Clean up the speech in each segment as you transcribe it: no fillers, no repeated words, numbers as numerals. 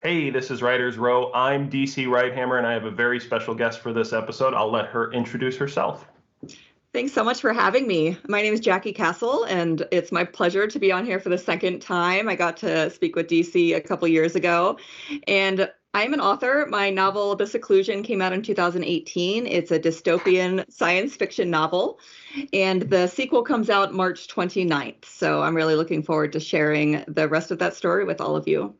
Hey, this is Writers Row. I'm DC Wright-Hammer, and I have a very special guest for this episode. I'll let her introduce herself. Thanks so much for having me. My name is Jacqui Castle, and it's my pleasure to be on here for the second time. I got to speak with DC a couple years ago, and I'm an author. My novel, The Seclusion, came out in 2018. It's a dystopian science fiction novel, and the sequel comes out March 29th. So I'm really looking forward to sharing the rest of that story with all of you.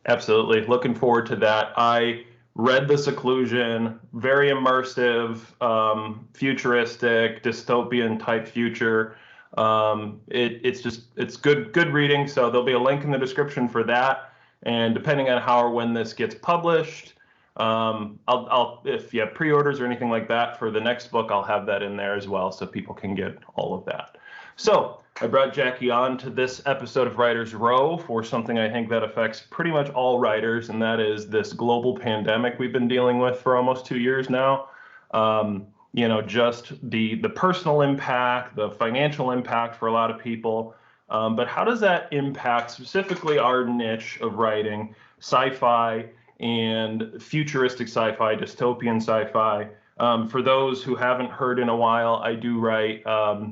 Absolutely. Looking forward to that. I read The Seclusion, very immersive, futuristic, dystopian type future. It's good reading. So there'll be a link in the description for that. And depending on how or when this gets published, I'll if you have pre-orders or anything like that for the next book, I'll have that in there as well, so people can get all of that. So I brought Jacqui on to this episode of Writers Row for something I think that affects pretty much all writers, and that is this global pandemic we've been dealing with for almost 2 years now. Just the personal impact, the financial impact for a lot of people. But how does that impact specifically our niche of writing, sci-fi and futuristic sci-fi, dystopian sci-fi? For those who haven't heard in a while, I do write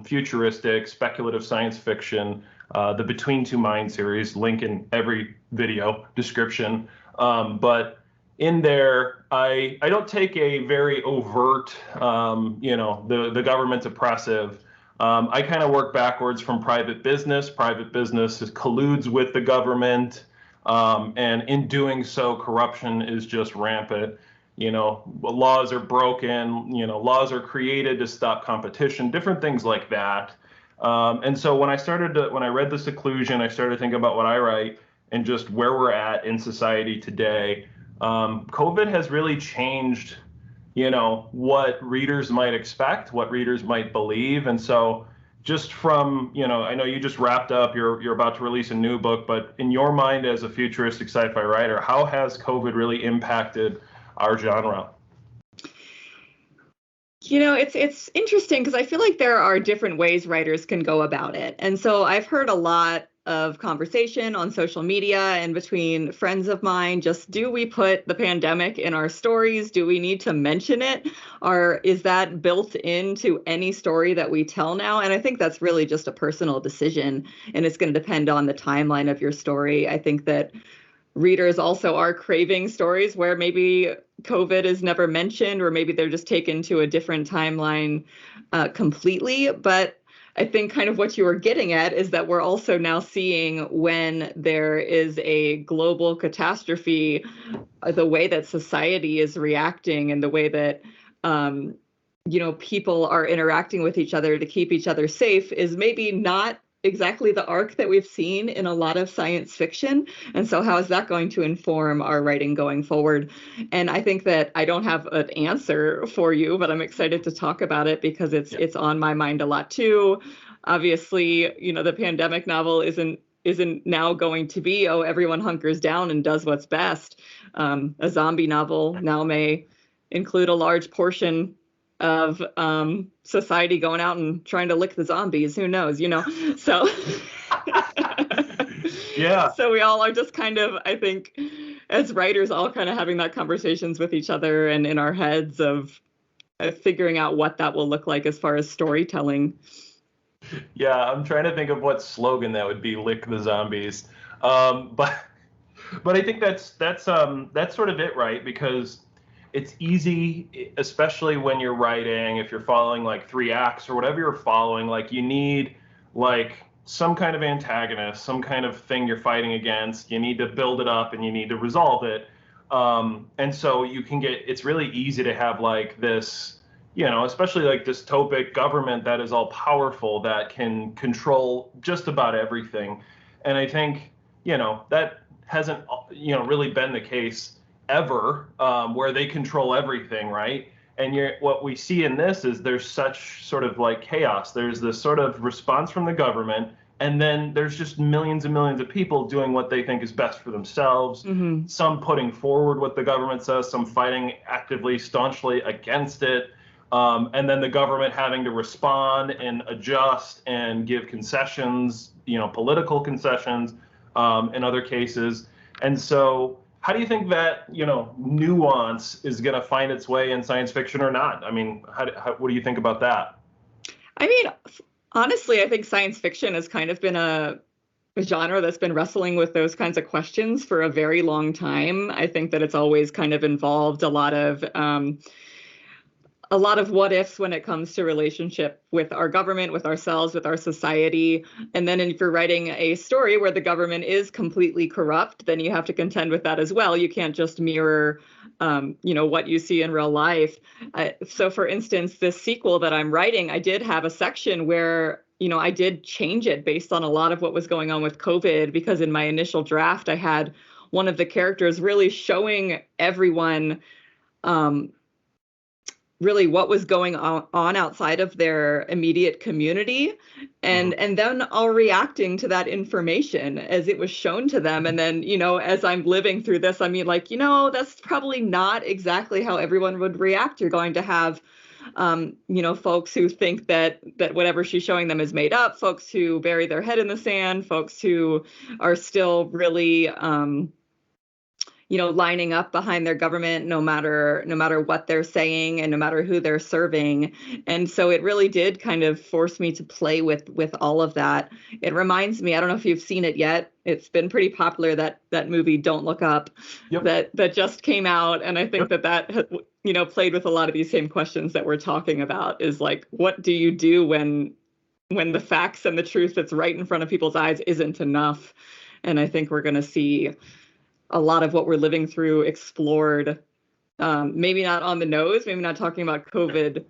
futuristic, speculative science fiction, the Between Two Minds series, link in every video description. But in there, I don't take a very overt, the government's oppressive. I kind of work backwards from private business. Private business colludes with the government, and in doing so, corruption is just rampant. Laws are broken, laws are created to stop competition, different things like that. And so when I read The Seclusion, I started thinking about what I write and just where we're at in society today. COVID has really changed, what readers might expect, what readers might believe. And so just from, I know you just wrapped up, you're about to release a new book, but in your mind as a futuristic sci-fi writer, how has COVID really impacted our genre? It's interesting because I feel like there are different ways writers can go about it. And so I've heard a lot of conversation on social media and between friends of mine. Just, do we put the pandemic in our stories? Do we need to mention it? Or is that built into any story that we tell now? And I think that's really just a personal decision, and it's going to depend on the timeline of your story. I think that readers also are craving stories where maybe COVID is never mentioned, or maybe they're just taken to a different timeline completely. But I think kind of what you were getting at is that we're also now seeing, when there is a global catastrophe, the way that society is reacting and the way that people are interacting with each other to keep each other safe is maybe not exactly the arc that we've seen in a lot of science fiction. And so how is that going to inform our writing going forward? And I think that I don't have an answer for you, but I'm excited to talk about it because it's on my mind a lot too. Obviously, the pandemic novel isn't now going to be, oh, everyone hunkers down and does what's best. A zombie novel now may include a large portion of society going out and trying to lick the zombies. Who knows, So Yeah. So we all are just kind of, I think, as writers, all kind of having that conversations with each other and in our heads of figuring out what that will look like as far as storytelling. Yeah, I'm trying to think of what slogan that would be, lick the zombies. But I think that's sort of it, right? Because it's easy, especially when you're writing, if you're following like three acts or whatever you're following, like you need like some kind of antagonist, some kind of thing you're fighting against. You need to build it up and you need to resolve it. And so it's really easy to have like this, especially like dystopic government that is all powerful, that can control just about everything. And I think, that hasn't, really been the case ever, where they control everything, right? And what we see in this is there's such sort of like chaos. There's this sort of response from the government, and then there's just millions and millions of people doing what they think is best for themselves. Mm-hmm. Some putting forward what the government says, some fighting actively, staunchly against it. And then the government having to respond and adjust and give concessions, political concessions, in other cases. And so how do you think that, nuance is going to find its way in science fiction or not? I mean, what do you think about that? I mean, honestly, I think science fiction has kind of been a genre that's been wrestling with those kinds of questions for a very long time. I think that it's always kind of involved a lot of what ifs when it comes to relationship with our government, with ourselves, with our society. And then if you're writing a story where the government is completely corrupt, then you have to contend with that as well. You can't just mirror, what you see in real life. So for instance, this sequel that I'm writing, I did have a section where, I did change it based on a lot of what was going on with COVID, because in my initial draft, I had one of the characters really showing everyone, really what was going on outside of their immediate community, and then all reacting to that information as it was shown to them. And then, as I'm living through this, I mean, like, that's probably not exactly how everyone would react. You're going to have folks who think that whatever she's showing them is made up, folks who bury their head in the sand, folks who are still really lining up behind their government, no matter what they're saying and no matter who they're serving. And so it really did kind of force me to play with all of that. It reminds me, I don't know if you've seen it yet. It's been pretty popular, that movie Don't Look Up. Yep. that just came out. And I think that played with a lot of these same questions that we're talking about, is like, what do you do when the facts and the truth that's right in front of people's eyes isn't enough? And I think we're going to see a lot of what we're living through explored, maybe not on the nose, maybe not talking about COVID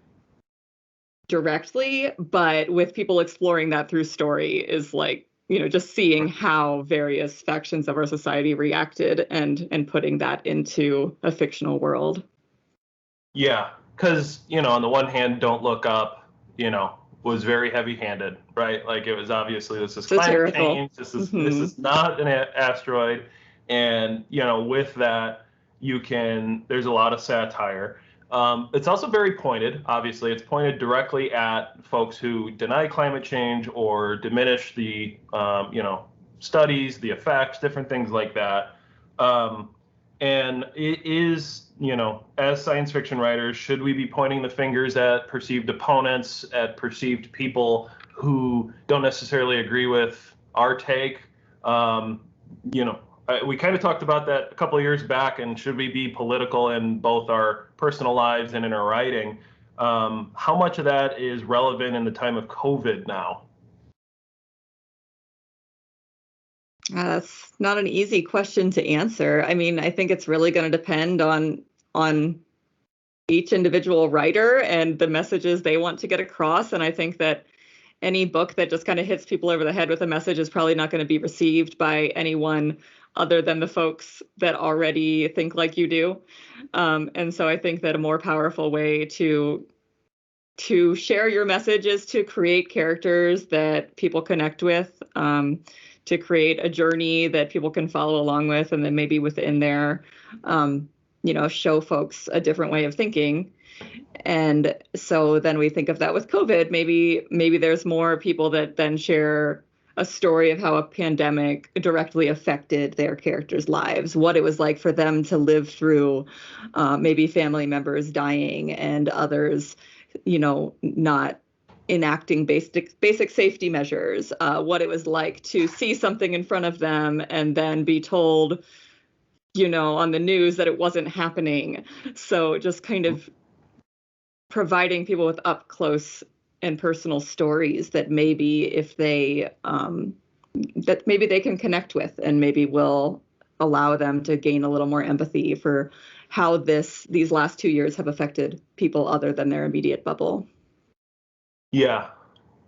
directly, but with people exploring that through story, is like, just seeing how various factions of our society reacted and putting that into a fictional world. Yeah, because, on the one hand, Don't Look Up, was very heavy-handed, right? Like, it was obviously, this is climate change, this is not an asteroid. And, with that, there's a lot of satire. It's also very pointed. Obviously, it's pointed directly at folks who deny climate change or diminish the, studies, the effects, different things like that. And it is, as science fiction writers, should we be pointing the fingers at perceived opponents, at perceived people who don't necessarily agree with our take? We kind of talked about that a couple of years back, and should we be political in both our personal lives and in our writing? How much of that is relevant in the time of COVID now? That's not an easy question to answer. I mean, I think it's really going to depend on each individual writer and the messages they want to get across. And I think that any book that just kind of hits people over the head with a message is probably not going to be received by anyone other than the folks that already think like you do. And so I think that a more powerful way to share your message is to create characters that people connect with, to create a journey that people can follow along with, and then maybe within there, show folks a different way of thinking. And so then we think of that with COVID. Maybe there's more people that then share a story of how a pandemic directly affected their characters' lives, what it was like for them to live through, maybe family members dying and others, not enacting basic safety measures, what it was like to see something in front of them and then be told, on the news that it wasn't happening. So just kind of providing people with up close and personal stories that maybe if they they can connect with, and maybe will allow them to gain a little more empathy for how these last 2 years have affected people other than their immediate bubble. Yeah.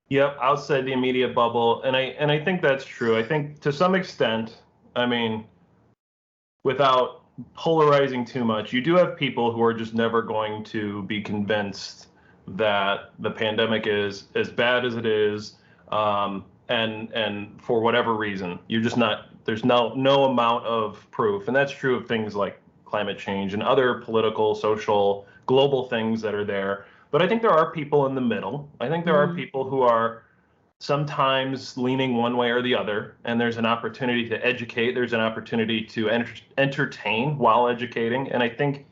Yep. Outside the immediate bubble. And I think that's true. I think to some extent, I mean, without polarizing too much, you do have people who are just never going to be convinced that the pandemic is as bad as it is, and for whatever reason, you're just not. There's no amount of proof, and that's true of things like climate change and other political, social, global things that are there. But I think there are people in the middle. I think there are people who are sometimes leaning one way or the other, and there's an opportunity to educate, there's an opportunity to entertain while educating. And I think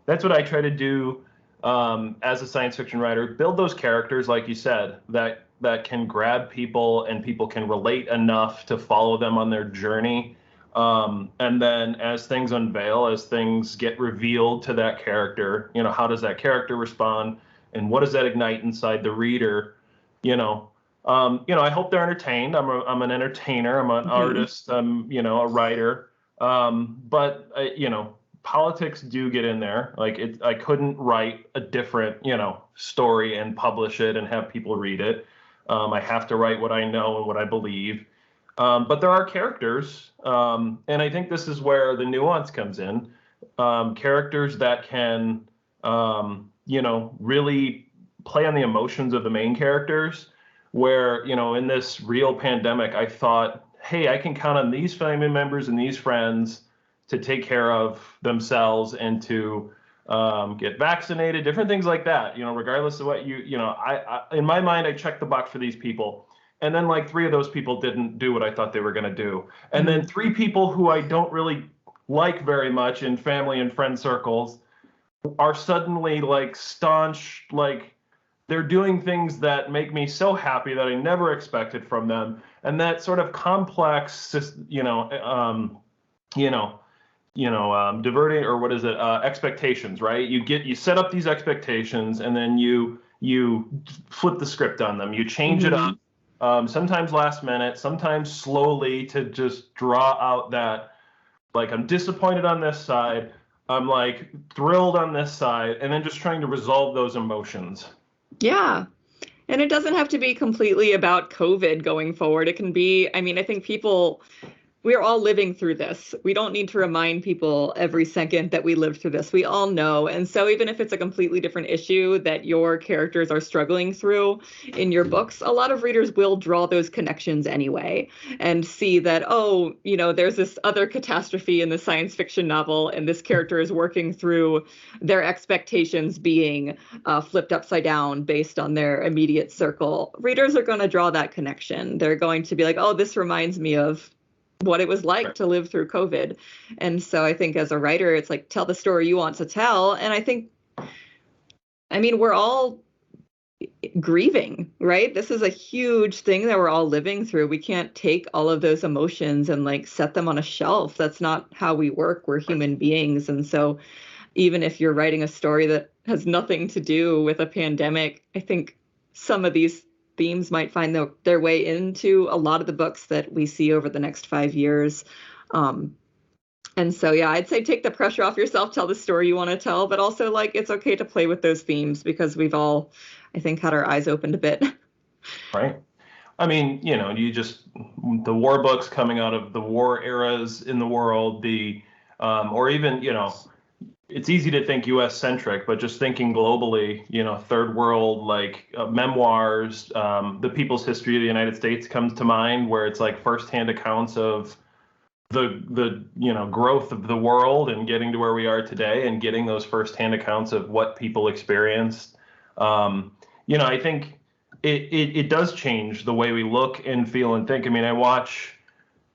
that's what I try to do as a science fiction writer, build those characters, like you said, that can grab people and people can relate enough to follow them on their journey. And then as things unveil, as things get revealed to that character, how does that character respond, and what does that ignite inside the reader? I hope they're entertained. I'm an entertainer. I'm an artist. I'm, a writer. But politics do get in there. Like I couldn't write a different, story and publish it and have people read it. I have to write what I know and what I believe. But there are characters, and I think this is where the nuance comes in. Characters that can, really play on the emotions of the main characters. Where, in this real pandemic, I thought, hey, I can count on these family members and these friends to take care of themselves and to get vaccinated, different things like that, regardless of what I in my mind, I checked the box for these people. And then like 3 of those people didn't do what I thought they were going to do. And then 3 people who I don't really like very much in family and friend circles are suddenly like staunch, like, they're doing things that make me so happy that I never expected from them. And that sort of complex, diverting, or what is it? Expectations, right? You set up these expectations and then you flip the script on them. You change it up, sometimes last minute, sometimes slowly, to just draw out that, like, I'm disappointed on this side, I'm like thrilled on this side, and then just trying to resolve those emotions. Yeah. And it doesn't have to be completely about COVID going forward. It can be, I think we're all living through this. We don't need to remind people every second that we lived through this. We all know. And so even if it's a completely different issue that your characters are struggling through in your books, a lot of readers will draw those connections anyway and see that, there's this other catastrophe in the science fiction novel, and this character is working through their expectations being flipped upside down based on their immediate circle. Readers are going to draw that connection. They're going to be like, oh, this reminds me of what it was like to live through COVID. And so I think as a writer, it's like, tell the story you want to tell. And I think, we're all grieving, right? This is a huge thing that we're all living through. We can't take all of those emotions and like set them on a shelf. That's not how we work. We're human beings. And so even if you're writing a story that has nothing to do with a pandemic, I think some of these themes might find their way into a lot of the books that we see over the next 5 years. And so, yeah, I'd say take the pressure off yourself, tell the story you want to tell, but also like it's okay to play with those themes because we've all, I think, had our eyes opened a bit. Right. The war books coming out of the war eras in the world, or even, it's easy to think U.S. centric, but just thinking globally, third world, like memoirs, the People's History of the United States comes to mind, where it's like firsthand accounts of the growth of the world and getting to where we are today, and getting those firsthand accounts of what people experienced. I think it does change the way we look and feel and think. I watch,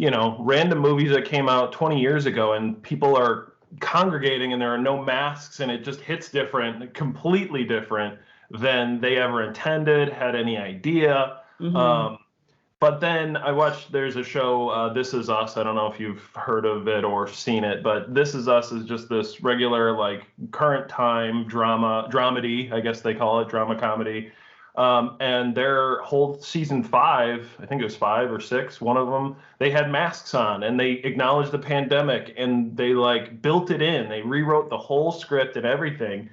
random movies that came out 20 years ago, and people are congregating and there are no masks, and it just hits different, completely different than they ever intended, had any idea. But then I watched, there's a show, This Is Us. I don't know if you've heard of it or seen it, but This Is Us is just this regular, like, current time dramedy, I guess they call it, drama comedy. And their whole season 5, I think it was 5 or 6, one of them, they had masks on and they acknowledged the pandemic, and they like built it in. They rewrote the whole script and everything.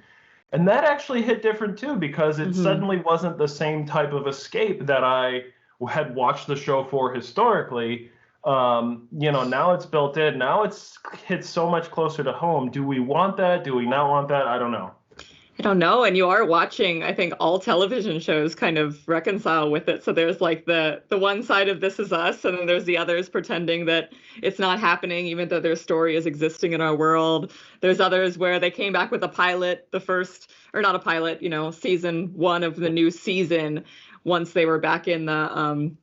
And that actually hit different too, because it suddenly wasn't the same type of escape that I had watched the show for historically. Now it's built in. Now it's hit so much closer to home. Do we want that? Do we not want that? I don't know. I don't know. And you are watching, I think, all television shows kind of reconcile with it. So there's like the one side of This Is Us, and then there's the others pretending that it's not happening, even though their story is existing in our world. There's others where they came back with a pilot, the first, or not a pilot, season 1 of the new season, once they were back in the,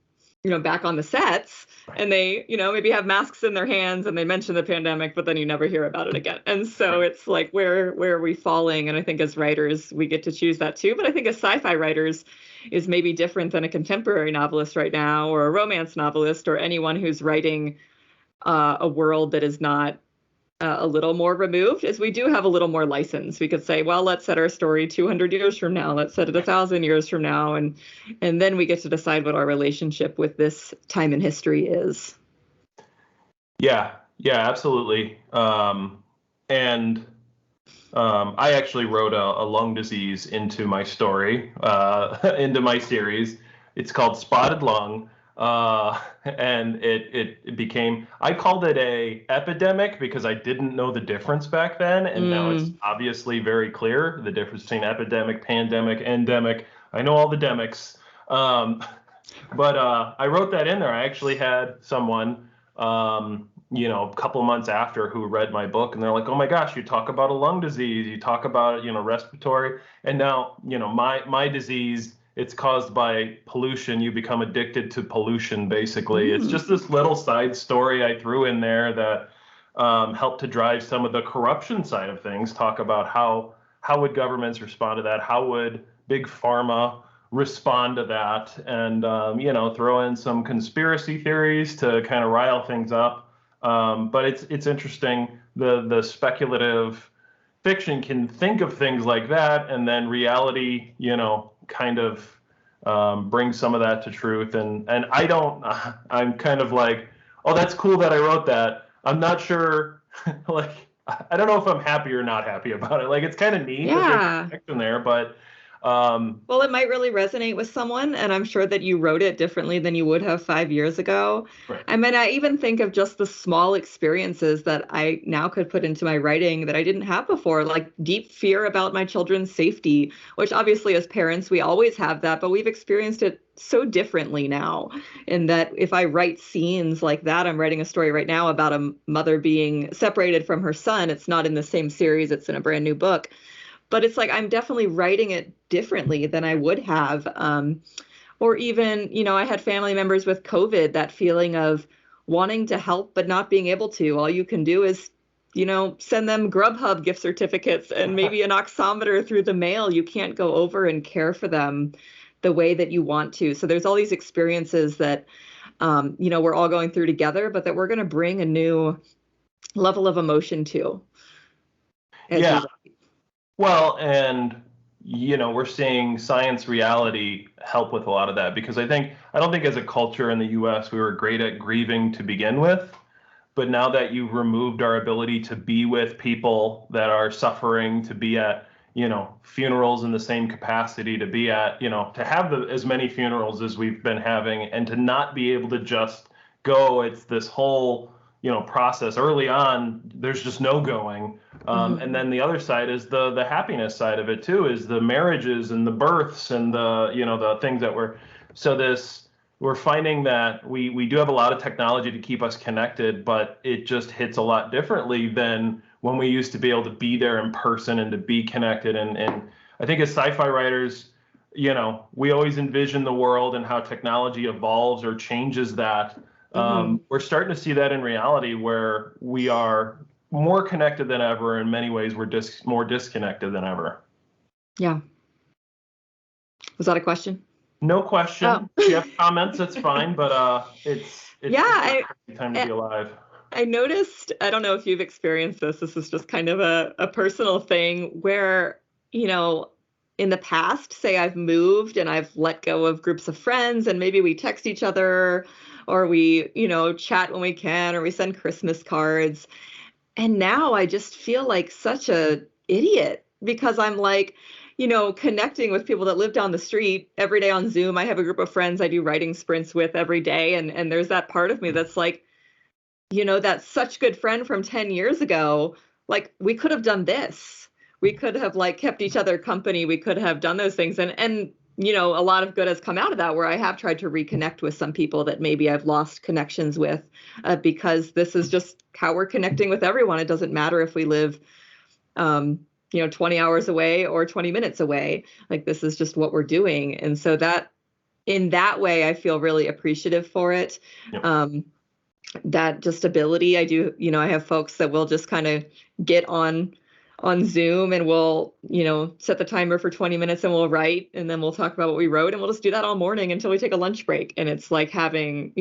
back on the sets, and they, maybe have masks in their hands and they mention the pandemic, but then you never hear about it again. And so it's like, where are we falling? And I think as writers, we get to choose that too. But I think as sci-fi writers is maybe different than a contemporary novelist right now, or a romance novelist, or anyone who's writing a world that is not a little more removed, is we do have a little more license. We could say, well, let's set our story 200 years from now, let's set it 1,000 years from now, and then we get to decide what our relationship with this time in history is. Yeah, absolutely. And I actually wrote a lung disease into my story, into my series. It's called Spotted Lung. And it became, I called it a epidemic because I didn't know the difference back then. And now it's obviously very clear, the difference between epidemic, pandemic, endemic. I know all the demics. But I wrote that in there. I actually had someone, a couple of months after, who read my book, and they're like, oh my gosh, you talk about a lung disease, you talk about, respiratory. And now, my disease, it's caused by pollution. You become addicted to pollution, basically. It's just this little side story I threw in there that helped to drive some of the corruption side of things. Talk about how would governments respond to that? How would big pharma respond to that? And, throw in some conspiracy theories to kind of rile things up. But it's interesting. The speculative fiction can think of things like that, and then reality, kind of bring some of that to truth. And I'm kind of like, oh, that's cool that I wrote that. I'm not sure, like, I don't know if I'm happy or not happy about it. Like, it's kind of neat that there's a connection there, but well, it might really resonate with someone, and I'm sure that you wrote it differently than you would have 5 years ago. Right. I mean, I even think of just the small experiences that I now could put into my writing that I didn't have before, like deep fear about my children's safety, which obviously as parents, we always have that, but we've experienced it so differently now. In that if I write scenes like that, I'm writing a story right now about a mother being separated from her son. It's not in the same series, it's in a brand new book. But it's like, I'm definitely writing it differently than I would have. Or even, I had family members with COVID, that feeling of wanting to help, but not being able to. All you can do is, send them Grubhub gift certificates and maybe an oximeter through the mail. You can't go over and care for them the way that you want to. So there's all these experiences that, we're all going through together, but that we're going to bring a new level of emotion to. Yeah. Well, and, we're seeing science reality help with a lot of that, because I don't think as a culture in the US, we were great at grieving to begin with. But now that you've removed our ability to be with people that are suffering, to be at, funerals in the same capacity, to be at, to have as many funerals as we've been having, and to not be able to just go, it's this whole, process. Early on, there's just no going. And then the other side is the happiness side of it too, is the marriages and the births and the things that we're finding that we do have a lot of technology to keep us connected, but it just hits a lot differently than when we used to be able to be there in person and to be connected. And I think as sci-fi writers, we always envision the world and how technology evolves or changes that. We're starting to see that in reality, where we are more connected than ever. In many ways, we're more disconnected than ever. Yeah. Was that a question? No question. Oh. If you have comments, that's fine. But it's time to be alive. I noticed, I don't know if you've experienced this. This is just kind of a personal thing where, in the past, say I've moved and I've let go of groups of friends, and maybe we text each other, or we, chat when we can, or we send Christmas cards. And now I just feel like such a idiot, because I'm like, connecting with people that live down the street every day on Zoom. I have a group of friends I do writing sprints with every day. And there's that part of me that's like, that such good friend from 10 years ago, like, we could have done this. We could have kept each other company. We could have done those things. And a lot of good has come out of that, where I have tried to reconnect with some people that maybe I've lost connections with, because this is just how we're connecting with everyone. It doesn't matter if we live, 20 hours away or 20 minutes away. Like, this is just what we're doing. And so that in that way, I feel really appreciative for it. Yep. That just ability. I do, I have folks that will just kind of get on Zoom and we'll, set the timer for 20 minutes and we'll write and then we'll talk about what we wrote and we'll just do that all morning until we take a lunch break. And it's like having,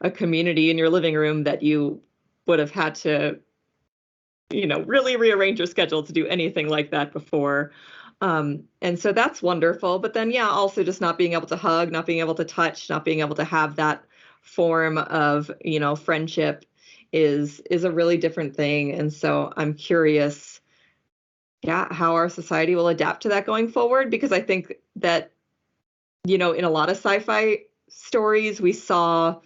a community in your living room that you would have had to, really rearrange your schedule to do anything like that before. And so that's wonderful. But then, yeah, also just not being able to hug, not being able to touch, not being able to have that form of, friendship is a really different thing. And so I'm curious, yeah, how our society will adapt to that going forward, because I think that, in a lot of sci-fi stories, we saw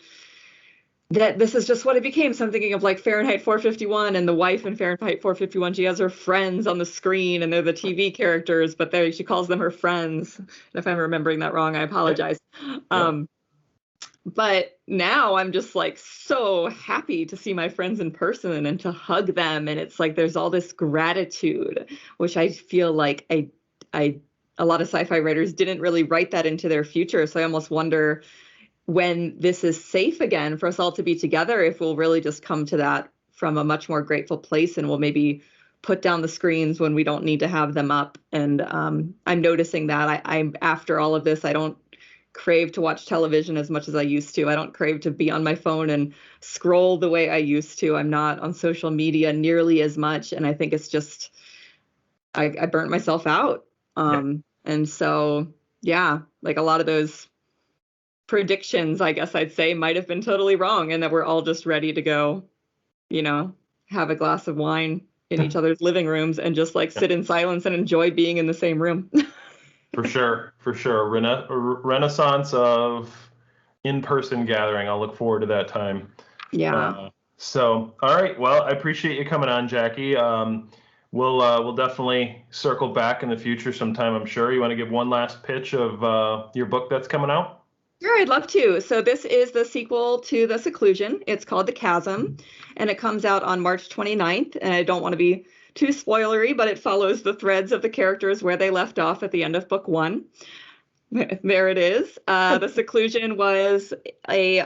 that this is just what it became. So I'm thinking of like Fahrenheit 451 and the wife in Fahrenheit 451. She has her friends on the screen and they're the TV characters, but she calls them her friends. And if I'm remembering that wrong, I apologize. Yeah. But now I'm just like so happy to see my friends in person and to hug them. And it's like there's all this gratitude, which I feel like a lot of sci-fi writers didn't really write that into their future. So I almost wonder, when this is safe again for us all to be together, if we'll really just come to that from a much more grateful place, and we'll maybe put down the screens when we don't need to have them up. And I'm noticing that I'm after all of this, I don't crave to watch television as much as I used to. I don't crave to be on my phone and scroll the way I used to. I'm not on social media nearly as much. And I think it's just, I burnt myself out. And so, yeah, like a lot of those predictions, I guess I'd say, might have been totally wrong, and that we're all just ready to go, have a glass of wine in each other's living rooms and just like sit in silence and enjoy being in the same room. For sure. Renaissance of in-person gathering. I'll look forward to that time. Yeah. So, all right. Well, I appreciate you coming on, Jacqui. We'll definitely circle back in the future sometime, I'm sure. You want to give one last pitch of your book that's coming out? Sure, I'd love to. So this is the sequel to The Seclusion. It's called The Chasm, and it comes out on March 29th. And I don't want to be too spoilery, but it follows the threads of the characters where they left off at the end of book 1. There it is. The Seclusion was a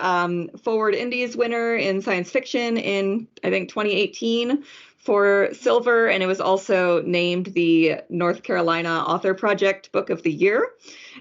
Forward Indies winner in science fiction in, I think, 2018 for Silver, and it was also named the North Carolina Author Project Book of the Year,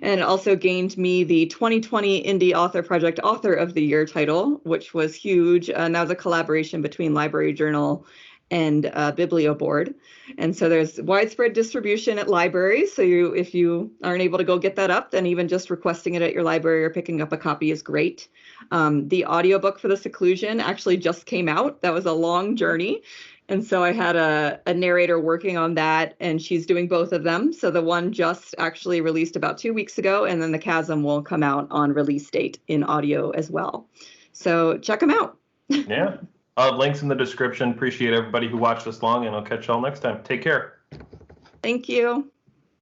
and it also gained me the 2020 Indie Author Project Author of the Year title, which was huge, and that was a collaboration between Library Journal and Biblioboard. And so there's widespread distribution at libraries, so if you aren't able to go get that up, then even just requesting it at your library or picking up a copy is great. The audiobook for The Seclusion actually just came out. That was a long journey. And so I had a narrator working on that, and she's doing both of them. So the one just actually released about 2 weeks ago, and then The Chasm will come out on release date in audio as well. So check them out. Yeah. I'll have links in the description. Appreciate everybody who watched this long, and I'll catch y'all next time. Take care. Thank you.